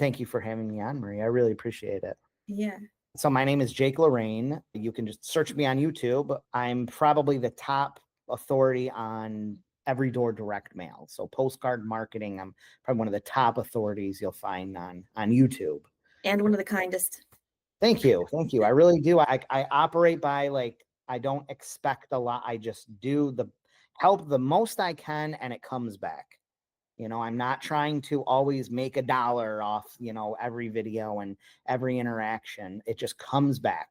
Thank you for having me on, Marie. I really appreciate it. Yeah. So my name is Jake Lorraine. You can just search me on YouTube. I'm probably the top authority on every door direct mail. So postcard marketing, I'm probably one of the top authorities you'll find on YouTube. And one of the kindest. Thank you. Thank you. I really do. I operate by like, I don't expect a lot. I just do the help the most I can and it comes back. I'm not trying to always make $1 off, every video and every interaction. It just comes back.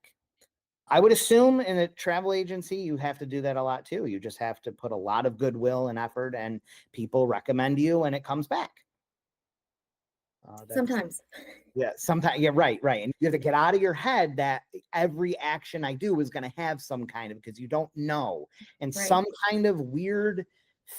I would assume in a travel agency, you have to do that a lot too. You just have to put a lot of goodwill and effort and people recommend you and it comes back. Sometimes. Yeah, sometimes. Yeah, right. And you have to get out of your head that every action I do is going to have some kind of, because you don't know. And some kind of weird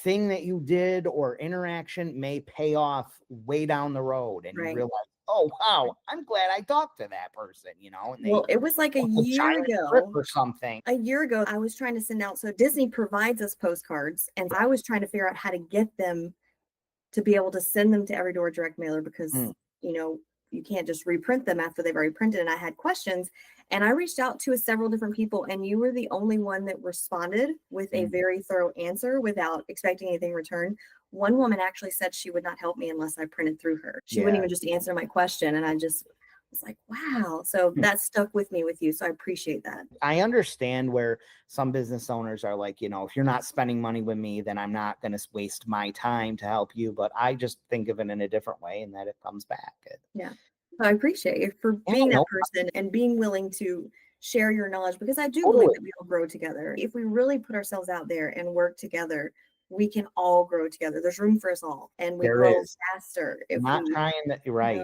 thing that you did or interaction may pay off way down the road. And you realize, oh, wow, I'm glad I talked to that person, And well, it was like a year ago or something. A year ago, I was trying to send out. So Disney provides us postcards, and I was trying to figure out how to get them to be able to send them to every door direct mailer because, you can't just reprint them after they've already printed. And I had questions and I reached out to several different people and you were the only one that responded with a very thorough answer without expecting anything in return. One woman actually said she would not help me unless I printed through her. She wouldn't even just answer my question. And I just was like, wow. So that stuck with me with you. So I appreciate that. I understand where some business owners are like, if you're not spending money with me, then I'm not going to waste my time to help you. But I just think of it in a different way and that it comes back. Yeah. So I appreciate you for being that person and being willing to share your knowledge, because I do believe that we all grow together. If we really put ourselves out there and work together, we can all grow together. There's room for us all, and we grow faster. If not trying that, right.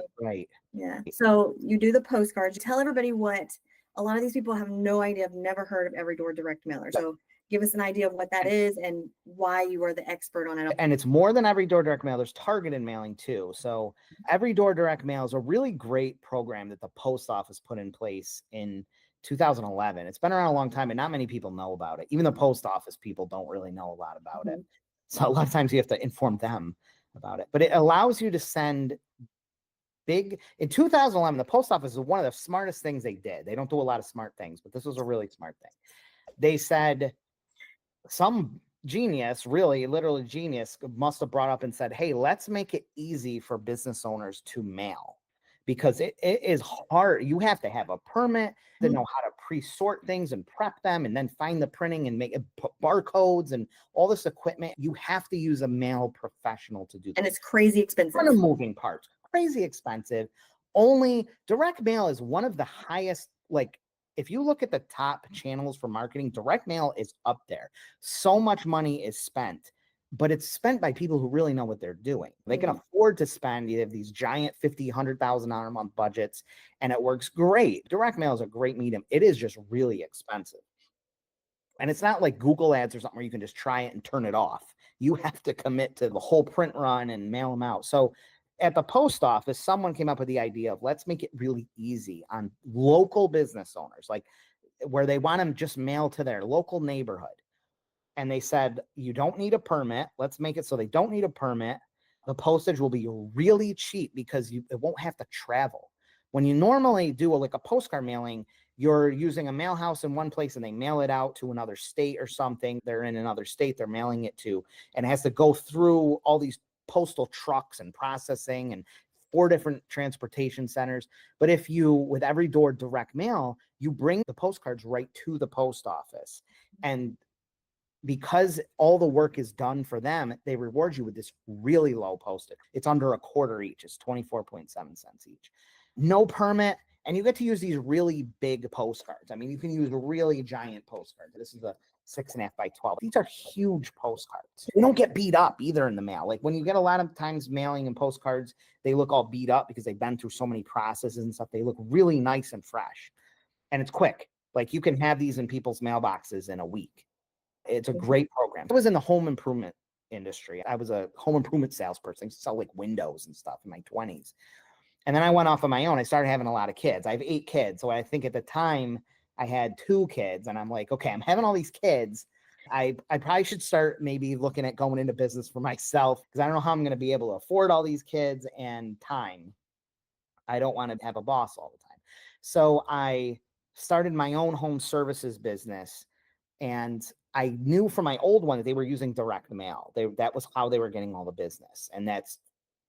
Yeah. So you do the postcards. Tell everybody what a lot of these people have no idea. I've never heard of every door direct mailer. So give us an idea of what that is and why you are the expert on it. And it's more than every door direct mail. There's targeted mailing too. So every door direct mail is a really great program that the post office put in place in 2011. It's been around a long time, and not many people know about it. Even the post office people don't really know a lot about it. So a lot of times you have to inform them about it. But it allows you to send big. In 2011, the post office is one of the smartest things they did. They don't do a lot of smart things, but this was a really smart thing. They said some genius, really, literally genius, must have brought up and said, hey, let's make it easy for business owners to mail. Because it is hard. You have to have a permit to know how to pre-sort things and prep them and then find the printing and make barcodes and all this equipment. You have to use a mail professional to do that. And it's crazy expensive. Ton of moving parts, crazy expensive. Only direct mail is one of the highest, like, if you look at the top channels for marketing, direct mail is up there. So much money is spent. But it's spent by people who really know what they're doing. They can afford to spend. You have these giant $50,000, $100,000 a month budgets, and it works great. Direct mail is a great medium. It is just really expensive. And it's not like Google ads or something where you can just try it and turn it off. You have to commit to the whole print run and mail them out. So at the post office, someone came up with the idea of let's make it really easy on local business owners, like where they want them just mail to their local neighborhood. And they said, you don't need a permit. Let's make it so they don't need a permit. The postage will be really cheap because it won't have to travel. When you normally do like a postcard mailing, you're using a mail house in one place and they mail it out to another state or something. They're in another state they're mailing it to, and it has to go through all these postal trucks and processing and 4 different transportation centers. But if you, with every door direct mail, you bring the postcards right to the post office. And because all the work is done for them, they reward you with this really low postage. It's under a quarter each. It's 24.7 cents each. No permit. And you get to use these really big postcards. I mean, you can use really giant postcards. This is a 6.5 by 12. These are huge postcards. They don't get beat up either in the mail. Like when you get a lot of times mailing and postcards, they look all beat up because they've been through so many processes and stuff. They look really nice and fresh. And it's quick. Like you can have these in people's mailboxes in a week. It's a great program. I was in the home improvement industry. I was a home improvement salesperson. I used to sell like windows and stuff in my 20s. And then I went off on my own. I started having a lot of kids. I have 8 kids. So I think at the time I had 2 kids and I'm like, okay, I'm having all these kids. I probably should start maybe looking at going into business for myself because I don't know how I'm going to be able to afford all these kids and time. I don't want to have a boss all the time. So I started my own home services business, and I knew from my old one that they were using direct mail. That was how they were getting all the business. And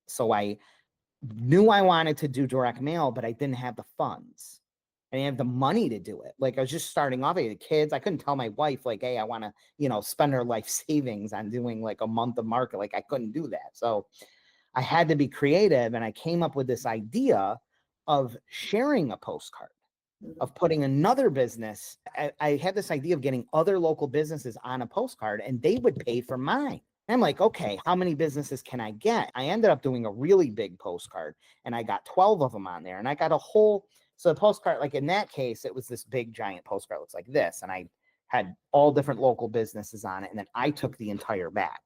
so I knew I wanted to do direct mail, but I didn't have the funds. I didn't have the money to do it. Like, I was just starting off. I had kids. I couldn't tell my wife, like, hey, I want to, spend her life savings on doing like a month of market. Like, I couldn't do that. So I had to be creative. And I came up with this idea of sharing a postcard, of putting another business. I had this idea of getting other local businesses on a postcard, and they would pay for mine. I'm like, okay, how many businesses can I get? I ended up doing a really big postcard, and I got 12 of them on there, and I got so the postcard, like in that case, it was this big giant postcard, looks like this. And I had all different local businesses on it. And then I took the entire back.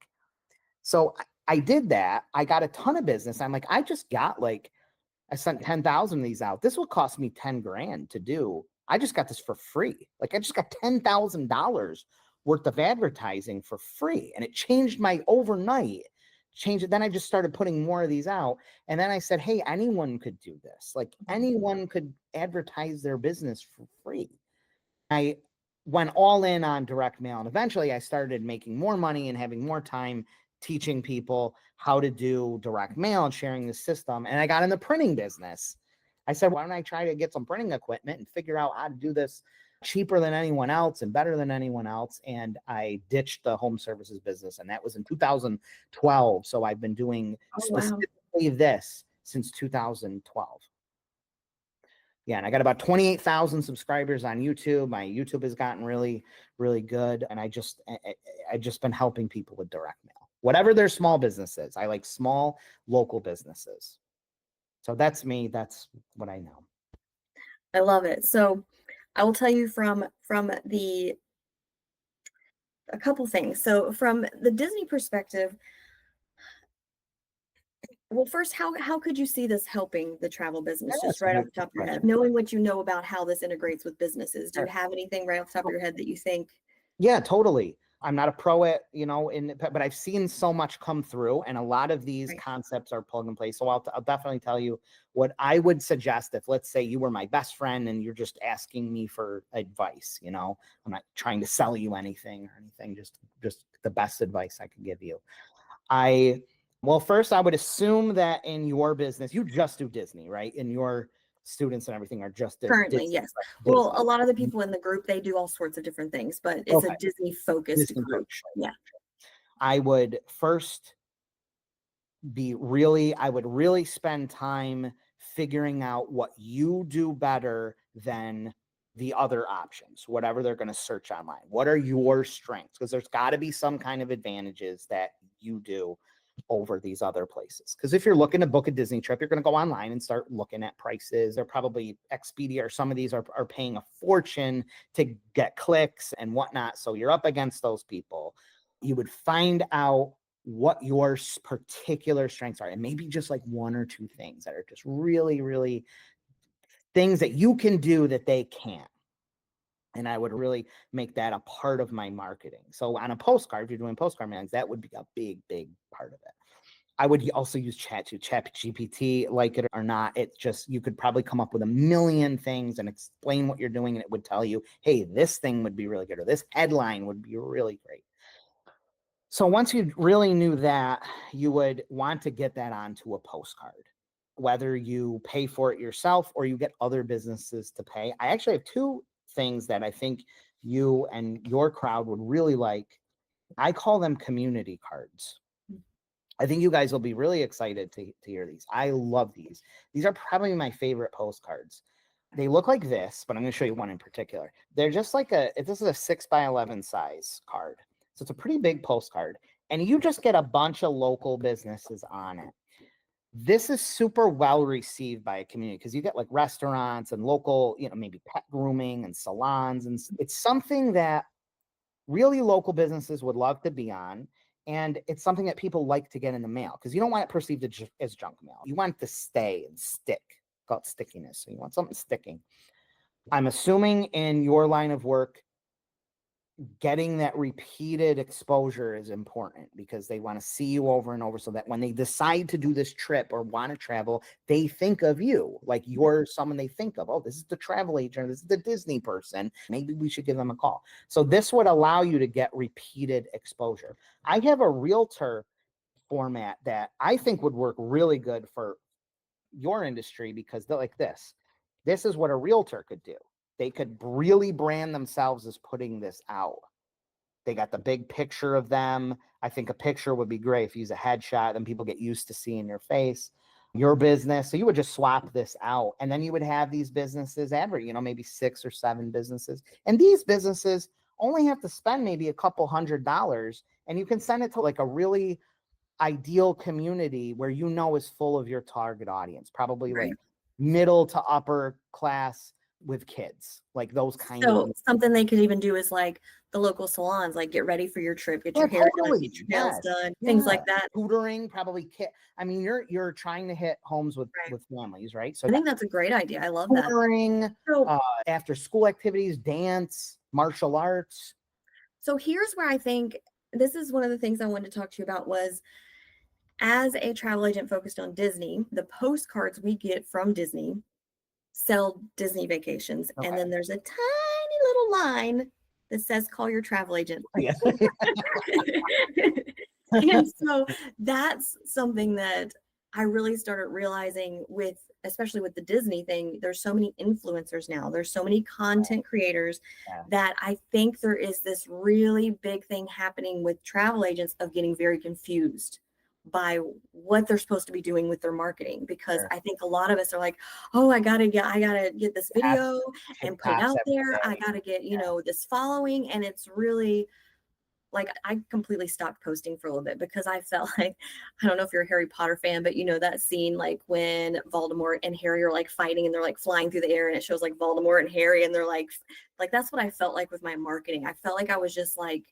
So I did that. I got a ton of business. I'm like, I sent 10,000 of these out. This will cost me 10 grand to do. I just got this for free. Like, I just got $10,000 worth of advertising for free. And it changed my overnight. Changed it. Then I just started putting more of these out. And then I said, hey, anyone could do this. Like, anyone could advertise their business for free. I went all in on direct mail. And eventually I started making more money and having more time teaching people how to do direct mail and sharing the system. And I got in the printing business. I said, why don't I try to get some printing equipment and figure out how to do this cheaper than anyone else and better than anyone else. And I ditched the home services business. And that was in 2012. So I've been doing specifically this since 2012. Yeah. And I got about 28,000 subscribers on YouTube. My YouTube has gotten really, really good. And I just been helping people with direct mail, whatever their small businesses. I like small local businesses. So that's me. That's what I know. I love it. So I will tell you from a couple things. So from the Disney perspective, well, first, how could you see this helping the travel business, just right off the top of your head, knowing what you know about how this integrates with businesses? Do you have anything right off the top of your head that you think? Yeah, totally. I'm not a pro at, but I've seen so much come through, and a lot of these concepts are plug and play. So I'll definitely tell you what I would suggest if, let's say, you were my best friend and you're just asking me for advice. I'm not trying to sell you anything or anything, just the best advice I can give you. Well, first, I would assume that in your business, you just do Disney, right? And your students and everything are just currently, Disney, yes. Well, a lot of the people in the group, they do all sorts of different things, but it's a Disney focused group. Yeah. I would first I would really spend time figuring out what you do better than the other options, whatever they're going to search online. What are your strengths? Because there's got to be some kind of advantages that you do over these other places. Because if you're looking to book a Disney trip, you're going to go online and start looking at prices. They're probably Expedia, or some of these are paying a fortune to get clicks and whatnot. So you're up against those people. You would find out what your particular strengths are, and maybe just like one or two things that are just really, really things that you can do that they can't. And I would really make that a part of my marketing. So on a postcard, if you're doing postcard mailings, that would be a big, big part of it. I would also use ChatGPT, like it or not. It just, you could probably come up with a million things and explain what you're doing, and it would tell you, hey, this thing would be really good, or this headline would be really great. So once you really knew that, you would want to get that onto a postcard, whether you pay for it yourself or you get other businesses to pay. I actually have two things that I think you and your crowd would really like. I call them community cards. I think you guys will be really excited to hear these. I love these. These are probably my favorite postcards. They look like this, but I'm going to show you one in particular. They're just like this is a 6x11 size card. So it's a pretty big postcard, and you just get a bunch of local businesses on it. This is super well received by a community because you get like restaurants and local, maybe pet grooming and salons. And it's something that really local businesses would love to be on. And it's something that people like to get in the mail because you don't want it perceived as junk mail. You want it to stay and stick. Call it stickiness. So you want something sticking. I'm assuming in your line of work, getting that repeated exposure is important because they want to see you over and over, so that when they decide to do this trip or want to travel, they think of you like you're someone they think of. Oh, this is the travel agent, this is the Disney person, maybe we should give them a call. So this would allow you to get repeated exposure. I have a realtor format that I think would work really good for your industry, because they're like this is what a realtor could do. They could really brand themselves as putting this out. They got the big picture of them. I think a picture would be great. If you use a headshot, then people get used to seeing your face, your business. So you would just swap this out, and then you would have these businesses maybe 6 or 7 businesses. And these businesses only have to spend maybe a couple $100, and you can send it to like a really ideal community where is full of your target audience, probably like middle to upper class with kids, like those kind of. So something they could even do is like the local salons, like get ready for your trip, get your hair done, get your nails done, things like that. Tutoring, probably I mean, you're trying to hit homes with families, right? So I think that's a great idea. I love tutoring, that. After school activities, dance, martial arts. So here's where I think this is one of the things I wanted to talk to you about was, as a travel agent focused on Disney, the postcards we get from Disney sell Disney vacations. Okay. And then there's a tiny little line that says, call your travel agent. Yeah. And so that's something that I really started realizing especially with the Disney thing. There's so many influencers now. There's so many content creators that I think there is this really big thing happening with travel agents of getting very confused by what they're supposed to be doing with their marketing, because I think a lot of us are like, oh, I gotta get this video and put it out there. I gotta get, this following. And it's really like, I completely stopped posting for a little bit because I felt like, I don't know if you're a Harry Potter fan, but that scene, like when Voldemort and Harry are like fighting and they're like flying through the air and it shows like Voldemort and Harry and they're like, that's what I felt like with my marketing. I felt like I was just like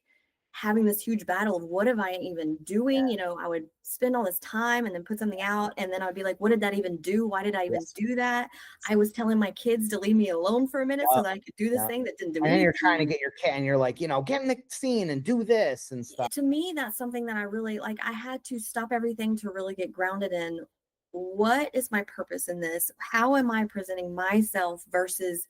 having this huge battle of what am I even doing? I would spend all this time and then put something out and then I'd be like, what did that even do? Why did I even do that? I was telling my kids to leave me alone for a minute so that I could do this thing that didn't do anything. And then you're trying to get your kid and you're like, get in the scene and do this and stuff. To me, that's something that I really like. I had to stop everything to really get grounded in what is my purpose in this? How am I presenting myself versus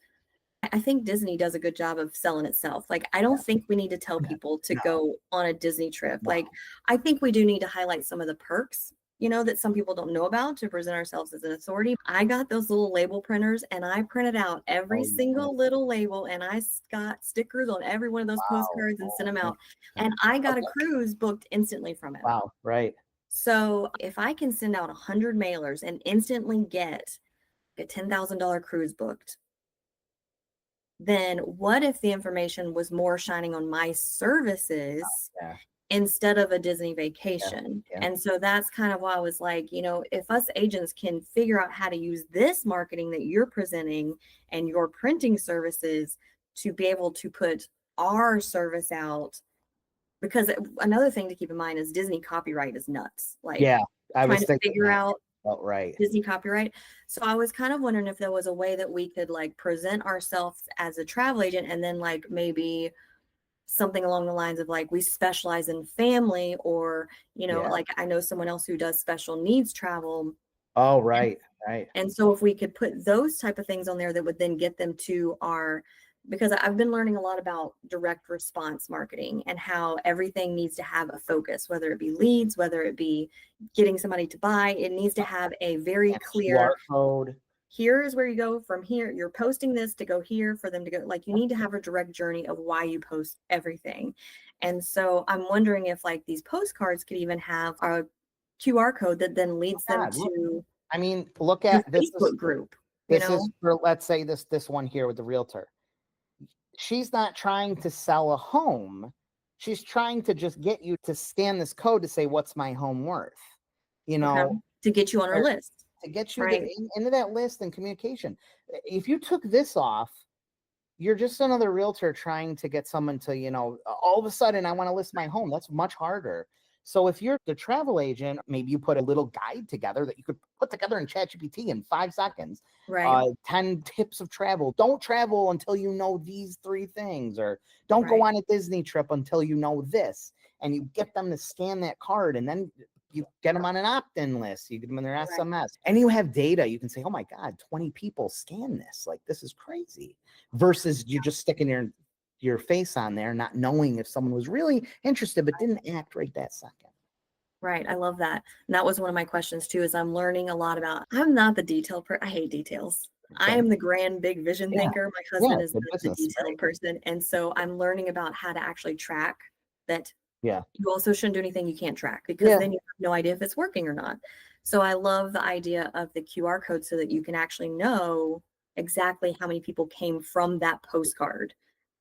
I think Disney does a good job of selling itself. Like, I don't think we need to tell people to go on a Disney trip. Like, I think we do need to highlight some of the perks, that some people don't know about to present ourselves as an authority. I got those little label printers and I printed out every single little label and I got stickers on every one of those postcards and sent them out. And I got a cruise booked instantly from it. Wow. Right. So if I can send out 100 mailers and instantly get a $10,000 cruise booked, then what if the information was more shining on my services instead of a Disney vacation? And so that's kind of why I was like, if us agents can figure out how to use this marketing that you're presenting and your printing services to be able to put our service out, because another thing to keep in mind is Disney copyright is nuts. Like, I was trying to figure out right. Disney copyright. So I was kind of wondering if there was a way that we could like present ourselves as a travel agent and then like maybe something along the lines of like, we specialize in family or, like I know someone else who does special needs travel. Oh, right. Right. And so if we could put those type of things on there that would then get them to because I've been learning a lot about direct response marketing and how everything needs to have a focus, whether it be leads, whether it be getting somebody to buy. It needs to have a very clear code. Here's where you go from here. You're posting this to go here for them to go. Like, you need to have a direct journey of why you post everything. And so I'm wondering if like these postcards could even have a QR code that then leads them to. I mean, look at this Facebook group. This is for, let's say this one here with the realtor. She's not trying to sell a home. She's trying to just get you to scan this code to say, what's my home worth? To get you on her list. To get you into that list and communication. If you took this off, you're just another realtor trying to get someone to, all of a sudden, I want to list my home. That's much harder. So if you're the travel agent, maybe you put a little guide together that you could put together in ChatGPT in 5 seconds. Right. 10 tips of travel. Don't travel until you know these 3 things, or don't go Right. on a Disney trip until you know this. And you get them to scan that card, and then you get them on an opt-in list. You get them in their Right. SMS, and you have data. You can say, oh my God, 20 people scan this. Like, this is crazy. Versus you just sticking your face on there, not knowing if someone was really interested, but didn't act right that second. Right. I love that. And that was one of my questions too, is I'm learning a lot about, I'm not the detail I hate details. I Okay. am the grand, big vision Yeah. thinker. My husband Yeah, is the the business, detail right? person. And so I'm learning about how to actually track that. Yeah. You also shouldn't do anything you can't track, because Yeah. then you have no idea if it's working or not. So I love the idea of the QR code so that you can actually know exactly how many people came from that postcard,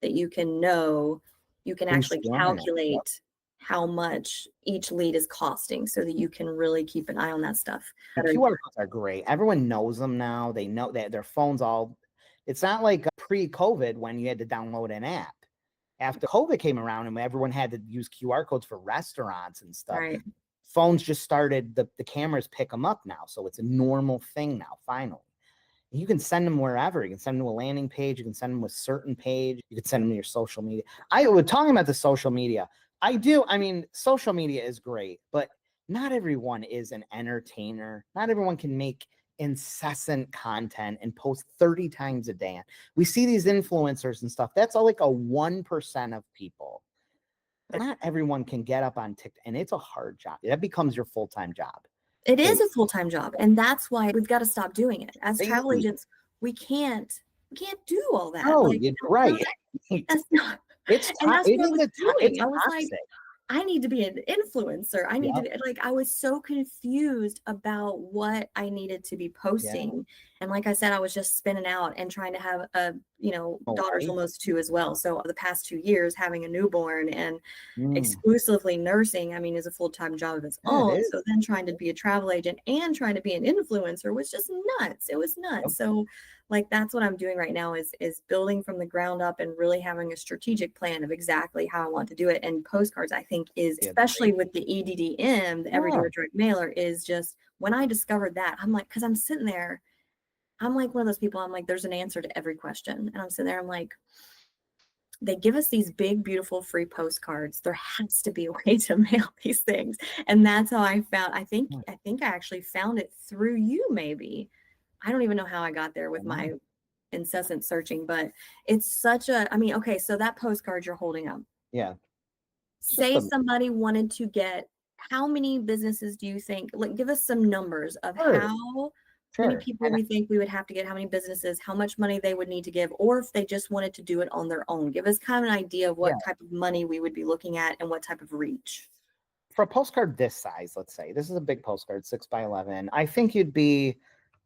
that you can know, you can Who's actually scanning it? Yep. calculate how much each lead is costing so that you can really keep an eye on that stuff. The QR codes are great. Everyone knows them now. They know that their phones all, it's not like pre-COVID when you had to download an app. After COVID came around and everyone had to use QR codes for restaurants and stuff, Right. phones just started, the cameras pick them up now. So it's a normal thing now, finally. You can send them wherever. You can send them to a landing page. You can send them to a certain page. You can send them to your social media. I was talking about the social media. I mean, social media is great, but not everyone is an entertainer. Not everyone can make incessant content and post 30 times a day. We see these influencers and stuff. That's all like a 1% of people. Not everyone can get up on TikTok, and it's a hard job. That becomes your full-time job. It is a full-time job, and that's why we've got to stop doing it. As travel Crazy. agents, we can't do all that. No, Like, you're right. that's not, It's and that's what I was doing. it's I was like, toxic. I need to be an influencer. I need to be, like, I was so confused about what I needed to be posting. And like I said, I was just spinning out and trying to have a, daughter's almost 2 as well. So the past 2 years, having a newborn and exclusively nursing, I mean, is a full-time job of its own. So then trying to be a travel agent and trying to be an influencer was just nuts. It was nuts. So like, that's what I'm doing right now is building from the ground up and really having a strategic plan of exactly how I want to do it. And Postcards, I think, is, especially with the EDDM, the Everyday Direct Mailer, is just, when I discovered that, I'm like, because I'm sitting there, I'm like one of those people, I'm like, there's an answer to every question. And I'm sitting there, I'm like, they give us these big, beautiful free postcards. There has to be a way to mail these things. And that's how I found, I think I actually found it through you, maybe. I don't even know how I got there with my incessant searching, but it's such a, I mean, okay, so that postcard you're holding up. Yeah. Say somebody wanted to get, how many businesses do you think, like, give us some numbers of how many people we think we would have to get, how many businesses, how much money they would need to give, or if they just wanted to do it on their own. Give us kind of an idea of what type of money we would be looking at and what type of reach. For a postcard this size, let's say, this is a big postcard, 6x11. I think you'd be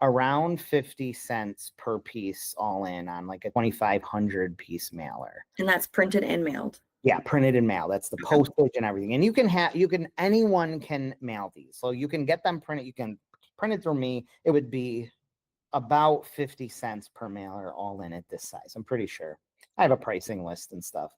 around 50 cents per piece all in on like a 2,500 piece mailer. And that's printed and mailed. Yeah, printed and mailed. That's the postage and everything. And anyone can mail these. So you can get them printed. You can print it through me. It would be about 50 cents per mailer all in at this size. I'm pretty sure. I have a pricing list and stuff.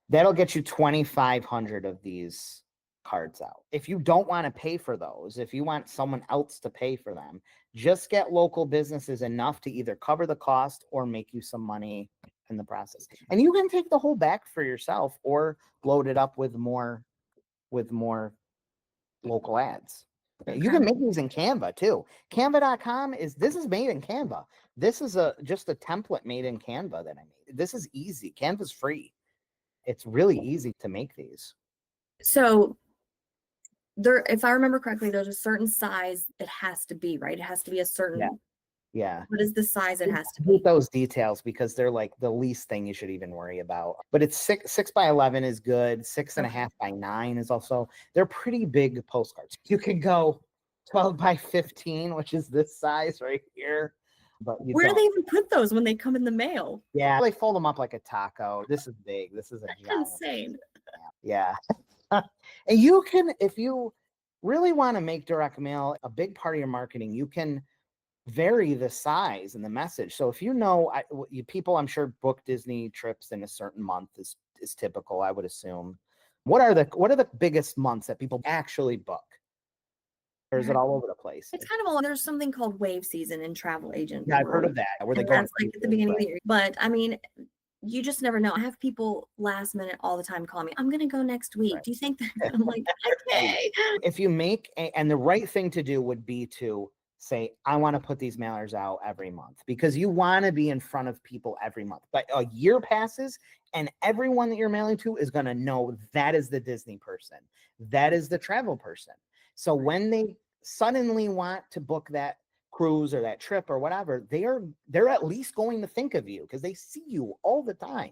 That'll get you 2,500 of these cards out. If you don't want to pay for those, if you want someone else to pay for them, just get local businesses enough to either cover the cost or make you some money in the process. And you can take the whole back for yourself or load it up with more local ads. You can make these in Canva too. Canva.com is made in Canva. This is just a template made in Canva that I made. This is easy. Canva's free. It's really easy to make these. So there, if I remember correctly, there's a certain size it has to be, right? It has to be a certain. Yeah. What is the size it has to be? Those details, because they're like the least thing you should even worry about. But it's 6x11 is good. 6.5x9 is also, they're pretty big postcards. You could go 12x15, which is this size right here. But where do they even put those when they come in the mail? Yeah, they fold them up like a taco. This is big. This is insane. Yeah. And you can, if you really want to make direct mail a big part of your marketing, you can vary the size and the message. So if people, I'm sure, book Disney trips in a certain month is typical, I would assume. What are the biggest months that people actually book? Or is it all over the place? It's kind of all, there's something called wave season in travel agent. Yeah, I've heard of that. Where they And go that's like at the beginning of the year. But I mean, you just never know. I have people last minute all the time call me, I'm going to go next week. Right. Do you think that? I'm like, okay. If you make, and the right thing to do would be to say, I want to put these mailers out every month, because you want to be in front of people every month. But a year passes and everyone that you're mailing to is going to know that is the Disney person. That is the travel person. So when they suddenly want to book that cruise or that trip or whatever, they're at least going to think of you because they see you all the time.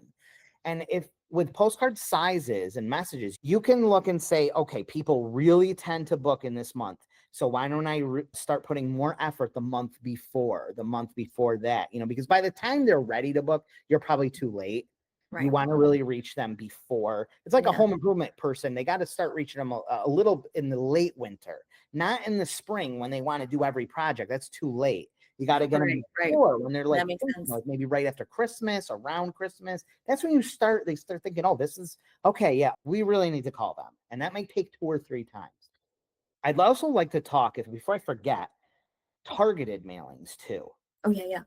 And if with postcard sizes and messages, you can look and say, okay, people really tend to book in this month. So why don't I start putting more effort the month before that, because by the time they're ready to book, you're probably too late. Right. You want to really reach them before. It's like a home improvement person. They got to start reaching them a little in the late winter, not in the spring when they want to do every project. That's too late. You got to get them before when they're like, maybe right after Christmas, around Christmas. That's when they start thinking, oh, this is okay. Yeah, we really need to call them. And that might take 2 or 3 times. I'd also like to talk, before I forget, targeted mailings too. Oh, yeah.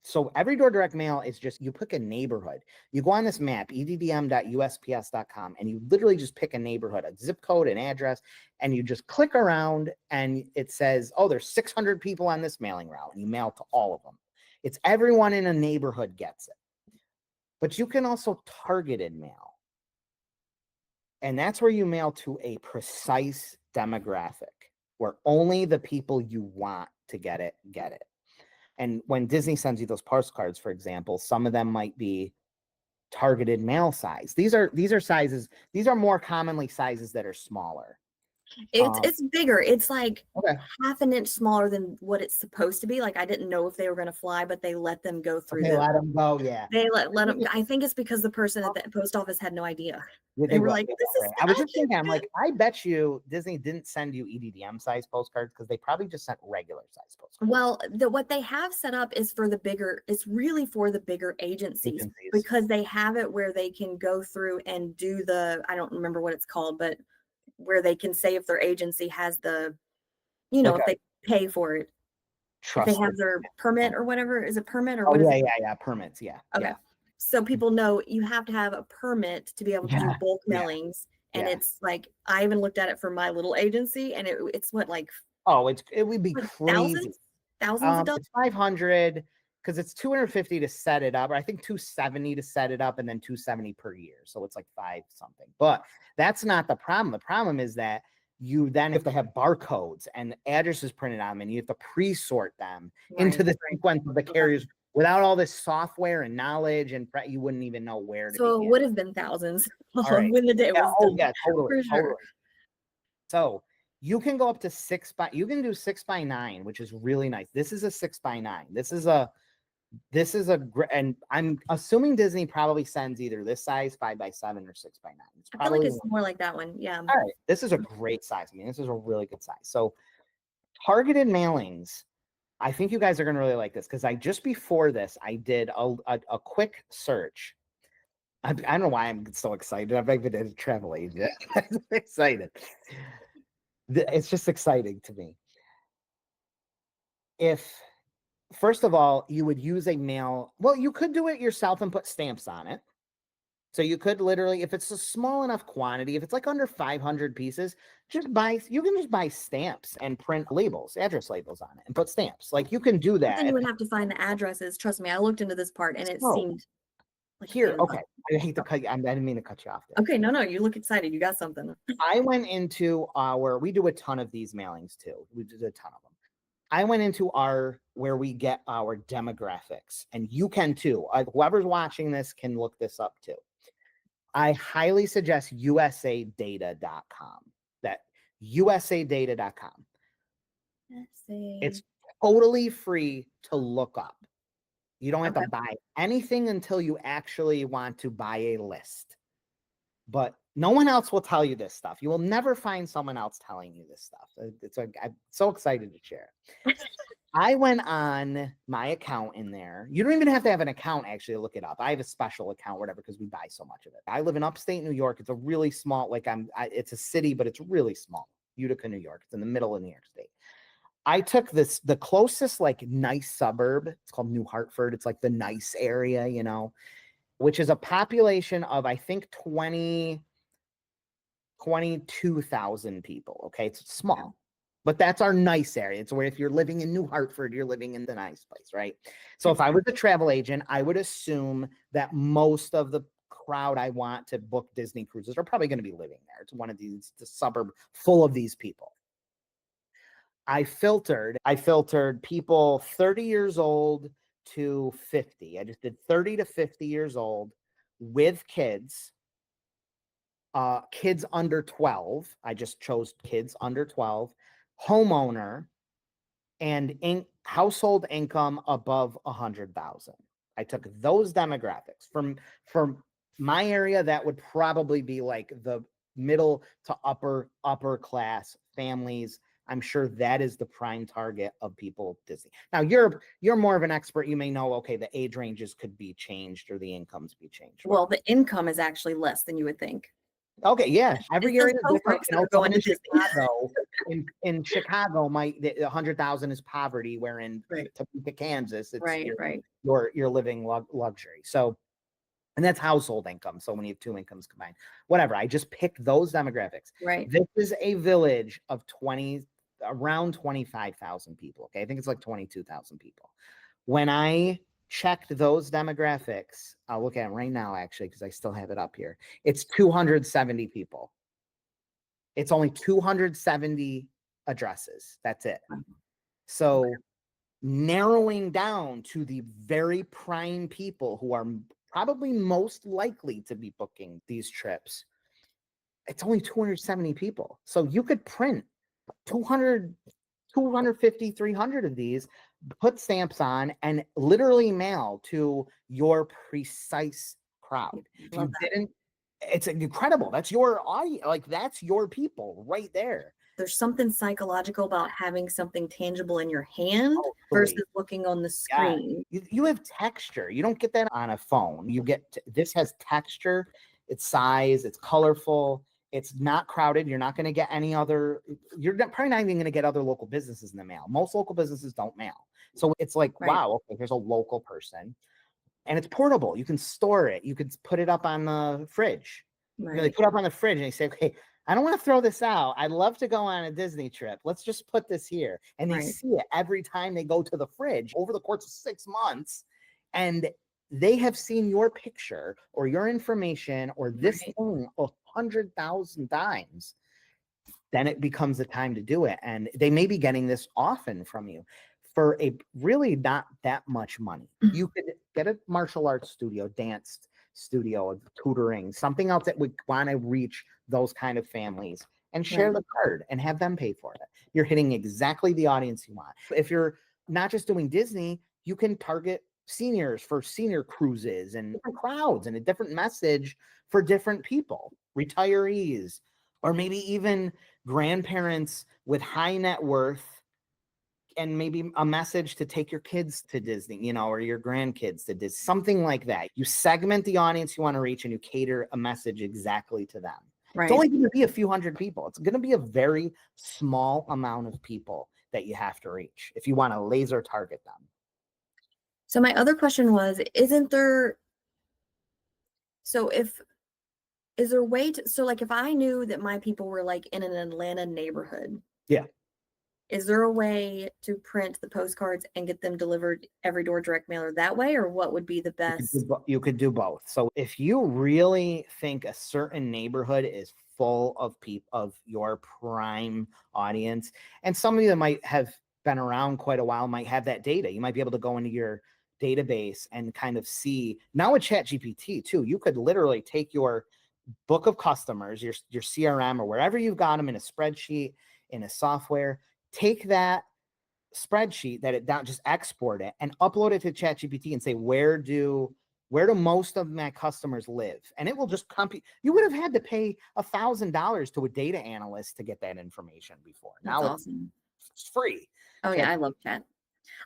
So every door direct mail is just, you pick a neighborhood. You go on this map, EDDM.USPS.com, and you literally just pick a neighborhood, a zip code, an address, and you just click around and it says, oh, there's 600 people on this mailing route, and you mail to all of them. It's everyone in a neighborhood gets it. But you can also targeted mail. And that's where you mail to a precise demographic where only the people you want to get it. And when Disney sends you those postcards, for example, some of them might be targeted mail size. These are sizes. These are more commonly sizes that are smaller. It's bigger. It's like half an inch smaller than what it's supposed to be. Like, I didn't know if they were going to fly, but they let them go through. They let them go. Yeah. They let them. I think it's because the person at the post office had no idea. Yeah, they were like, "This is." I was just thinking, I'm like, I bet you Disney didn't send you EDDM size postcards because they probably just sent regular size postcards. Well, what they have set up is for the bigger. It's really for the bigger agencies because they have it where they can go through and do the. I don't remember what it's called, but where they can say if their agency has the, if they pay for it, if they have their permit or whatever. Is it permit or what? Yeah, permits. Yeah. Okay. Yeah. So people know you have to have a permit to be able to do bulk mailings. And it's like, I even looked at it for my little agency and it's what, like, it would be crazy. Thousands of dollars. It's 500 because it's 250 to set it up, or I think 270 to set it up, and then 270 per year. So it's like 5 something. But that's not the problem. The problem is that you then have to have barcodes and addresses printed on them, and you have to pre-sort them into the sequence of the carriers. Without all this software and knowledge, and you wouldn't even know where to begin. So it would have been thousands when the day was done. Yeah, totally. So you can go up to 6x9, which is really nice. This is a 6x9. This is a great, and I'm assuming Disney probably sends either this size 5x7 or 6x9. I feel like it's more like that one. Yeah. All right. This is a great size. I mean, this is a really good size. So targeted mailings, I think you guys are going to really like this because just before this, I did a quick search. I don't know why I'm so excited. I've been a travel agent. I'm excited. It's just exciting to me. First of all, you would use a mail. Well, you could do it yourself and put stamps on it. So you could literally, if it's a small enough quantity, if it's like under 500 pieces, you can just buy stamps and print labels, address labels on it and put stamps. Like you can do that. Then you would have to find the addresses. Trust me, I looked into this part and it seemed like here. Okay. I hate to cut you. I didn't mean to cut you off there. Okay. No, you look excited. You got something. I went into we do a ton of these mailings too. We did a ton of them. I went into where we get our demographics, and you can too. Whoever's watching this can look this up too. I highly suggest usadata.com. That usadata.com. It's totally free to look up. You don't have to buy anything until you actually want to buy a list. But no one else will tell you this stuff. You will never find someone else telling you this stuff. I'm so excited to share. I went on my account in there. You don't even have to have an account actually to look it up. I have a special account, whatever, because we buy so much of it. I live in upstate New York. It's a really small, it's a city, but it's really small. Utica, New York. It's in the middle of New York State. I took the closest like nice suburb. It's called New Hartford. It's like the nice area, you know, which is a population of, I think, 22,000 people. Okay. It's small. But that's our nice area. It's where if you're living in New Hartford, you're living in the nice place, right? So if I was a travel agent, I would assume that most of the crowd I want to book Disney cruises are probably going to be living there. It's one of the suburb full of these people. I filtered people 30 years old to 50. I just did 30 to 50 years old with kids. Kids under 12. I just chose kids under 12. Homeowner, and household income above 100,000. I took those demographics from my area. That would probably be like the middle to upper class families. I'm sure that is the prime target of people at Disney. Now you're more of an expert. You may know, okay, the age ranges could be changed or the incomes be changed. Well, the income is actually less than you would think. Okay, yeah. Every area is different. You know, going to Chicago, in Chicago, 100,000 is poverty, where in Topeka, Kansas, it's you're living luxury. So, and that's household income. So when you have two incomes combined, whatever. I just picked those demographics. Right. This is a village of around 25,000 people. Okay, I think it's like 22,000 people. When I checked those demographics, I'll look at it right now actually, because I still have it up here. It's 270 people. It's only 270 addresses. That's it. So narrowing down to the very prime people who are probably most likely to be booking these trips, it's only 270 people. So you could print 200, 250, 300 of these, put stamps on, and literally mail to your precise crowd. If you didn't, it's incredible. That's your audience. Like, that's your people right there. There's something psychological about having something tangible in your hand versus looking on the screen. Yeah. You have texture. You don't get that on a phone. This has texture, it's size, it's colorful. It's not crowded. You're not going to get any other, probably not even going to get other local businesses in the mail. Most local businesses don't mail. So it's like, wow, okay, here's a local person. And it's portable. You can store it. You could put it up on the fridge. You know, they put it up on the fridge and they say, okay, I don't want to throw this out. I'd love to go on a Disney trip. Let's just put this here. And they see it every time they go to the fridge over the course of 6 months. And they have seen your picture or your information or this thing 100,000 times. Then it becomes the time to do it. And they may be getting this often from you for a really not that much money. You could get a martial arts studio, dance studio, tutoring, something else that would want to reach those kind of families, and share the card and have them pay for it. You're hitting exactly the audience you want. If you're not just doing Disney, you can target seniors for senior cruises and different crowds and a different message for different people, retirees, or maybe even grandparents with high net worth, and maybe a message to take your kids to Disney, you know, or your grandkids to Disney, something like that. You segment the audience you want to reach and you cater a message exactly to them. It's only going to be a few hundred people. It's going to be a very small amount of people that you have to reach if you want to laser target them. So my other question was, is there a way to, so like if I knew that my people were like in an Atlanta neighborhood, is there a way to print the postcards and get them delivered every door direct mailer that way? Or what would be the best? You could do both. So if you really think a certain neighborhood is full of people, of your prime audience, and some of you that might have been around quite a while might have that data. You might be able to go into your database and kind of see, now with ChatGPT too, you could literally take your book of customers, your CRM, or wherever you've got them in a spreadsheet, in a software, take that spreadsheet that it down, just export it and upload it to ChatGPT and say, where do most of my customers live? And it will just compute. You would have had to pay $1,000 to a data analyst to get that information before. Now That's awesome. It's free. Oh yeah, I love Chat.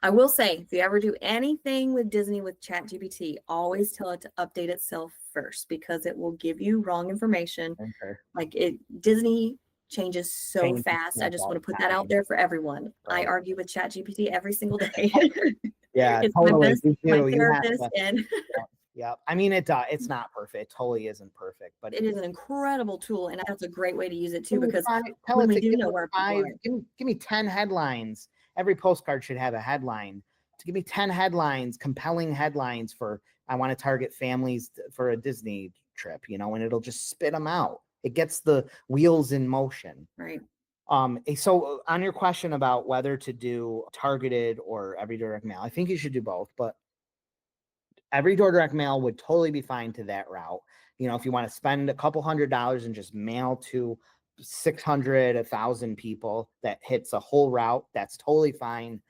I will say, if you ever do anything with Disney with ChatGPT, always tell it to update itself first because it will give you wrong information. Okay. Like Disney changes so Changes fast. I stuff just all want to the put that out time. there for everyone. I Right. argue with ChatGPT every single day. Yeah, It's my totally. best, You my do. You have therapist, to. and Yep. Yep. I mean, it's not perfect. It totally isn't perfect, but it is an incredible tool, and that's a great way to use it too, give me because tell when it we to do give know me where people five, are. give me 10 headlines. Every postcard should have a headline. To give me 10 headlines, compelling headlines for I want to target families for a Disney trip, and it'll just spit them out. It gets the wheels in motion. Right. So on your question about whether to do targeted or every direct mail, I think you should do both, but every door direct mail would totally be fine to that route. If you want to spend a couple $100s and just mail to 600, 1,000 people that hits a whole route, that's totally fine.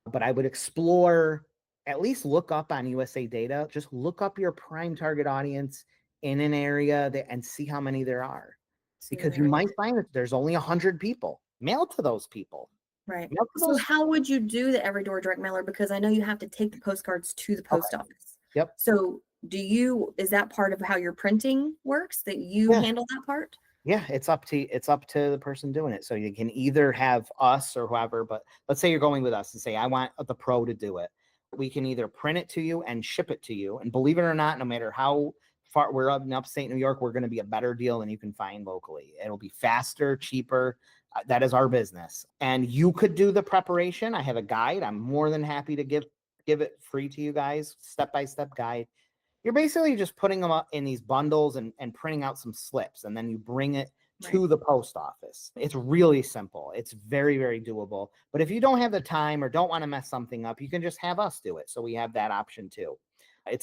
But I would explore, at least look up on USA Data, just look up your prime target audience in an area and see how many there are. Because you might find that there's only 100 people. Mail to those people. Right. Mail to So those. how would you do the every door direct mailer? Because I know you have to take the postcards to the post office. Yep. So is that part of how your printing works, that you handle that part? Yeah, it's up to the person doing it. So you can either have us or whoever, but let's say you're going with us and say, I want the pro to do it. We can either print it to you and ship it to you. And believe it or not, no matter how far we're up in upstate New York, we're going to be a better deal than you can find locally. It'll be faster, cheaper. That is our business. And you could do the preparation. I have a guide. I'm more than happy to give it free to you guys, step-by-step guide. You're basically just putting them up in these bundles and printing out some slips, and then you bring it to the post office. It's really simple. It's very, very doable. But if you don't have the time or don't want to mess something up, you can just have us do it. So we have that option too.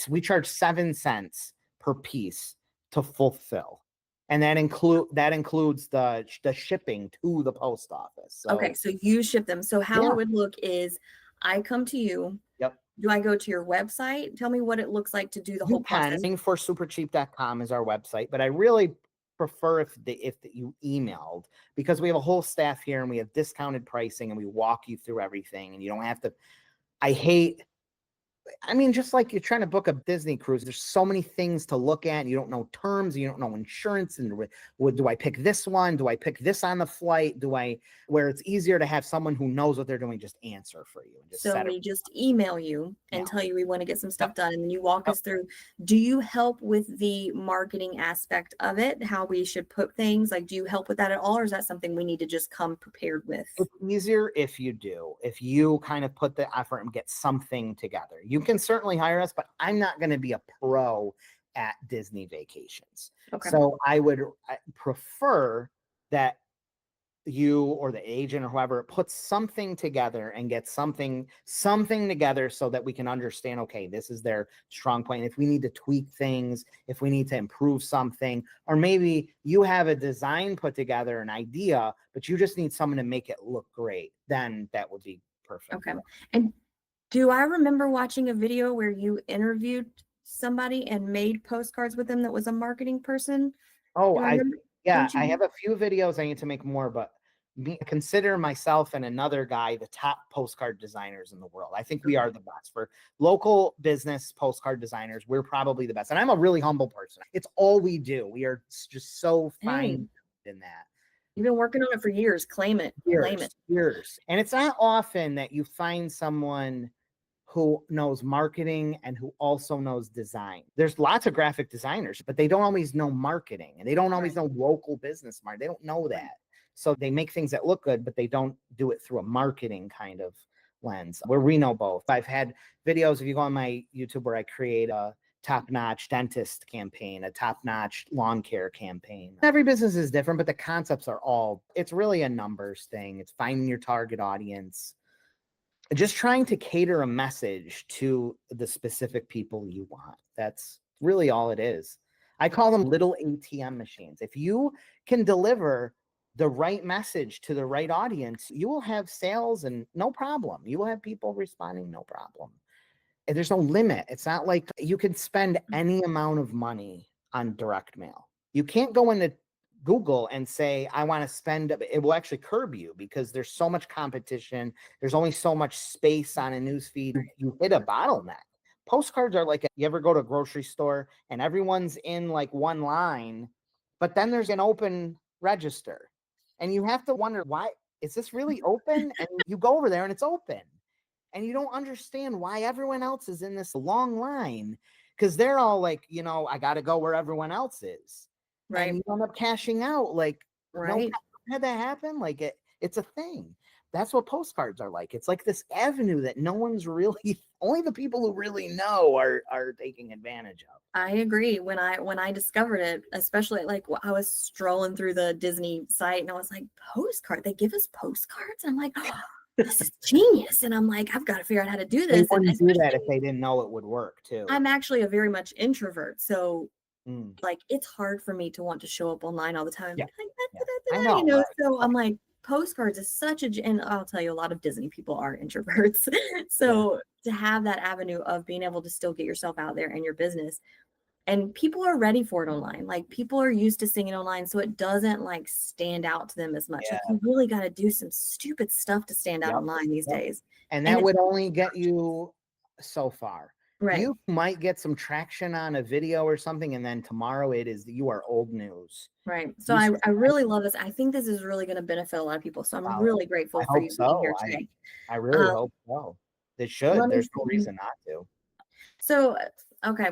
We charge 7 cents per piece to fulfill. And that includes the shipping to the post office. So, okay, so you ship them. So how it would look is I come to you. Yep. Do I go to your website? Tell me what it looks like to do the whole process. For supercheap.com is our website, but I really prefer if you emailed, because we have a whole staff here and we have discounted pricing and we walk you through everything and you don't have to. Just like you're trying to book a Disney cruise, there's so many things to look at. And you don't know terms, you don't know insurance, and do I pick this one? Do I pick this on the flight? Where it's easier to have someone who knows what they're doing just answer for you. And just email you and tell you we want to get some stuff done, and then you walk us through. Do you help with the marketing aspect of it? How we should put things? Like, do you help with that at all, or is that something we need to just come prepared with? It's easier if you do. If you kind of put the effort and get something together. You can certainly hire us, but I'm not going to be a pro at Disney vacations. Okay. So I prefer that you or the agent or whoever puts something together and gets something together so that we can understand, okay, this is their strong point. If we need to tweak things, if we need to improve something, or maybe you have a design put together, an idea, but you just need someone to make it look great, then that would be perfect. Okay. And do I remember watching a video where you interviewed somebody and made postcards with them that was a marketing person? Oh, I have a few videos. I need to make more, but consider myself and another guy the top postcard designers in the world. I think we are the best for local business postcard designers. We're probably the best. And I'm a really humble person. It's all we do. We are just so fine in that. You've been working on it for years. Claim it. Years. And it's not often that you find someone who knows marketing and who also knows design. There's lots of graphic designers, but they don't always know marketing, and they don't always know local business marketing. They don't know that. So they make things that look good, but they don't do it through a marketing kind of lens, where we know both. I've had videos, if you go on my YouTube, where I create a top-notch dentist campaign, a top-notch lawn care campaign. Every business is different, but the concepts are it's really a numbers thing. It's finding your target audience, just trying to cater a message to the specific people you want. That's really all it is. I call them little ATM machines. If you can deliver the right message to the right audience, you will have sales and no problem. You will have people responding, no problem. And there's no limit. It's not like you can spend any amount of money on direct mail. You can't go into Google and say, I want to spend, it will actually curb you because there's so much competition. There's only so much space on a news feed. You hit a bottleneck. Postcards are like, you ever go to a grocery store and everyone's in like one line, but then there's an open register and you have to wonder, why is this really open? And you go over there and it's open and you don't understand why everyone else is in this long line because they're all like, you know, I got to go where everyone else is. Right. And you end up cashing out. Like, Right. no, had that happen? Like it's a thing. That's what postcards are like. It's like this avenue that no one's really, only the people who really know are taking advantage of. I agree. When I discovered it, especially like I was strolling through the Disney site and I was like, postcard, they give us postcards. And I'm like, oh, this is genius. And I'm like, I've got to figure out how to do They this. wouldn't do that if they didn't know it would work too. I'm actually a very much introvert. So like, it's hard for me to want to show up online all the time. Yeah. I know, you know, right. So I'm like, postcards is such and I'll tell you, a lot of Disney people are introverts. So to have that avenue of being able to still get yourself out there and your business, and people are ready for it online. Like, people are used to seeing it online, so it doesn't like stand out to them as much. Like, you really got to do some stupid stuff to stand out online these days. And that would only get you so far. Right. You might get some traction on a video or something, and then tomorrow you are old news. Right. So I really love this. I think this is really going to benefit a lot of people. So I'm really grateful for you being here today. I really hope so. It should. There's no reason not to. So, okay.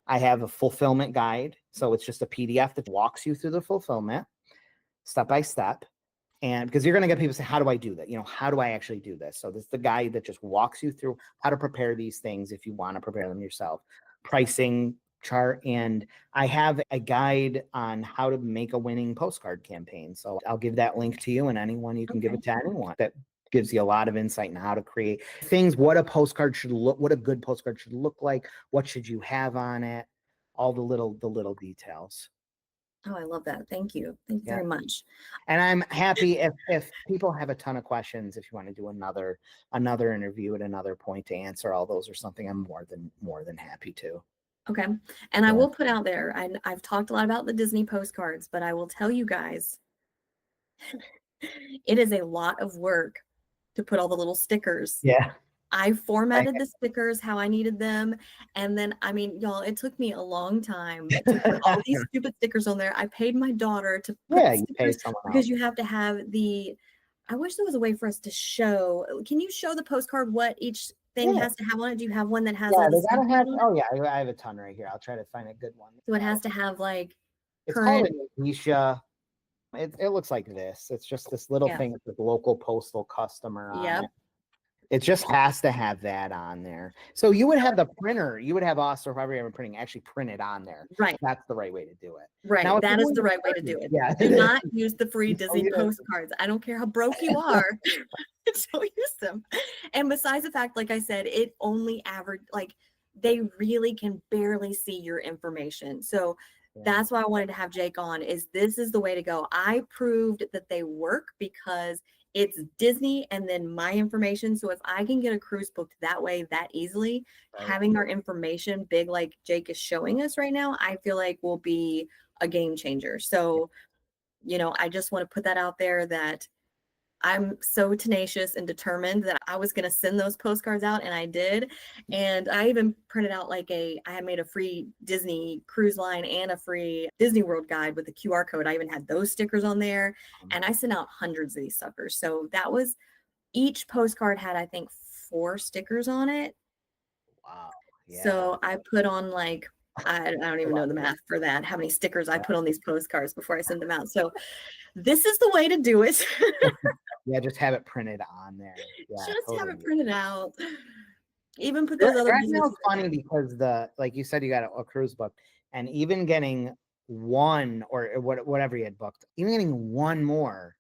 I have a fulfillment guide. So it's just a PDF that walks you through the fulfillment step by step. And because you're going to get people say, how do I do that? You know, how do I actually do this? So this is the guide that just walks you through how to prepare these things if you want to prepare them yourself. Pricing chart. And I have a guide on how to make a winning postcard campaign. So I'll give that link to you, and anyone, you can give it to anyone. That gives you a lot of insight in how to create things, what a postcard should look, what a good postcard should look like, what should you have on it, all the little details. Oh, I love that. Thank you. Thank you very much. And I'm happy if people have a ton of questions, if you want to do another interview at another point to answer all those or something, I'm more than happy to. Okay. And I will put out there, I've talked a lot about the Disney postcards, but I will tell you guys, it is a lot of work to put all the little stickers. Yeah. I formatted the stickers how I needed them. And then, I mean, y'all, it took me a long time to put all these stupid stickers on there. I paid my daughter to put you paid someone because you have to have I wish there was a way for us to show. Can you show the postcard what each thing has to have on it? Do you have one that has they gotta have, I have a ton right here. I'll try to find a good one. So it has to have like it's called Alicia. It looks like this. It's just this little thing with the local postal customer on it. It just has to have that on there. So you would have the printer, you would have us, or whoever you're printing, actually print it on there. Right. That's the right way to do it. Right. Now, that is the right way to do it. Yeah. Do not use the free Disney postcards. I don't care how broke you are. Don't use them. And besides the fact, like I said, it only they really can barely see your information. So that's why I wanted to have Jake on, this is the way to go. I proved that they work because it's Disney and then my information. So if I can get a cruise booked that way, that easily, having our information big like Jake is showing us right now, I feel like will be a game changer. So, you know, I just want to put that out there that I'm so tenacious and determined that I was going to send those postcards out, and I did. And I even printed out I had made a free Disney cruise line and a free Disney World guide with the QR code. I even had those stickers on there, and I sent out hundreds of these suckers. So each postcard had, I think, 4 stickers on it. Wow. Yeah. So I put on I don't even know the math for that, how many stickers I put on these postcards before I send them out. So this is the way to do it. Yeah, just have it printed on there. Yeah, just have it printed out. Even put those other. It's funny because like you said, you got a cruise booked, and even getting one or whatever you had booked, even getting one more